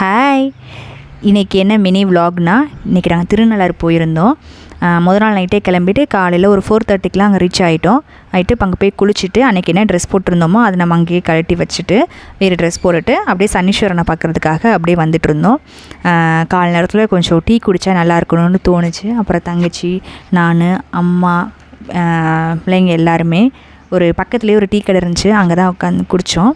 Hi, இன்றைக்கி என்ன mini விலாக்னா, இன்றைக்கி நாங்கள் திருநள்ளாறு போயிருந்தோம். முதல் நாள் நைட்டே கிளம்பிட்டு காலையில் ஒரு 4:30க்கெலாம் அங்கே ரீச் ஆகிட்டோம். அங்கே போய் குளிச்சுட்டு அன்றைக்கி என்ன ட்ரெஸ் போட்டிருந்தோமோ அதை நம்ம அங்கேயே கழட்டி வச்சுட்டு வேறு ட்ரெஸ் போட்டுட்டு அப்படியே சனீஸ்வரனை பார்க்குறதுக்காக அப்படியே வந்துட்டு இருந்தோம். காலை நேரத்தில் கொஞ்சம் டீ குடித்தா நல்லா இருக்கணும்னு தோணுச்சு. அப்புறம் தங்கச்சி, நான், அம்மா, பிள்ளைங்க எல்லாருமே ஒரு பக்கத்துலேயே ஒரு டீ கடை இருந்துச்சு, அங்கே தான் உட்காந்து குடித்தோம்.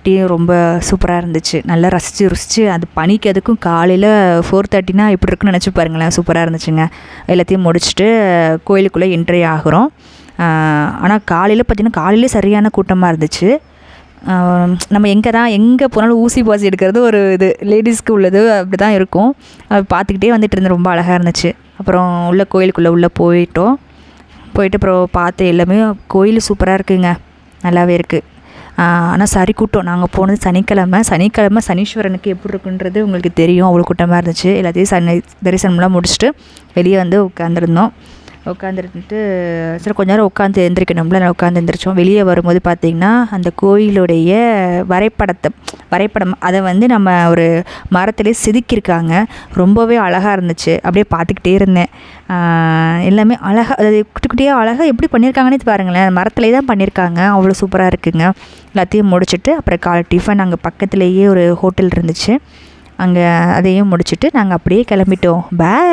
டீ ரொம்ப சூப்பராக இருந்துச்சு. நல்லா ரசித்து அது பனிக்கு அதுக்கும் காலையில் 4:30னா எப்படி இருக்குன்னு நினச்சி பாருங்களேன். சூப்பராக இருந்துச்சுங்க. எல்லாத்தையும் முடிச்சுட்டு கோயிலுக்குள்ளே என்ட்ரி ஆகிறோம். ஆனால் காலையில் பார்த்திங்கன்னா காலையிலே சரியான கூட்டமாக இருந்துச்சு. நம்ம எங்கே போனாலும் ஊசி பாசி எடுக்கிறது ஒரு இது லேடிஸ்க்கு உள்ளது அப்படி தான் இருக்கும். பார்த்துக்கிட்டே வந்துட்டு இருந்தேன். ரொம்ப அழகாக இருந்துச்சு. அப்புறம் கோயிலுக்குள்ளே போயிட்டு அப்புறம் பார்த்து எல்லாமே கோயில் சூப்பராக இருக்குங்க, நல்லாவே இருக்குது. ஆனால் சரி கூட்டம். நாங்கள் போனது சனிக்கிழமை சனீஸ்வரனுக்கு எப்படி இருக்குன்றது உங்களுக்கு தெரியும். அவ்வளோ கூட்டமாக இருந்துச்சு. எல்லாத்தையும் தரிசனம்லாம் முடிச்சுட்டு வெளியே வந்து உட்காந்துருந்துட்டு சரி கொஞ்ச நேரம் உட்காந்து எழுந்திரிக்கணும்ல, நான் உட்காந்து எழுந்திரிச்சோம். வெளியே வரும்போது பார்த்திங்கன்னா அந்த கோயிலுடைய வரைபடம் அதை வந்து நம்ம ஒரு மரத்துலேயே செதுக்கியிருக்காங்க. ரொம்பவே அழகாக இருந்துச்சு. அப்படியே பார்த்துக்கிட்டே இருந்தேன். எல்லாமே அழகாக, அது குட்டி குட்டியாக அழகாக எப்படி பண்ணியிருக்காங்கன்னு பாருங்களேன். மரத்துலேயே தான் பண்ணியிருக்காங்க. அவ்வளோ சூப்பராக இருக்குங்க. எல்லாத்தையும் முடிச்சுட்டு அப்புறம் காலை டிஃபன் அங்கே பக்கத்துலேயே ஒரு ஹோட்டல் இருந்துச்சு, அங்கே அதையும் முடிச்சுட்டு நாங்கள் அப்படியே கிளம்பிட்டோம். பாய்.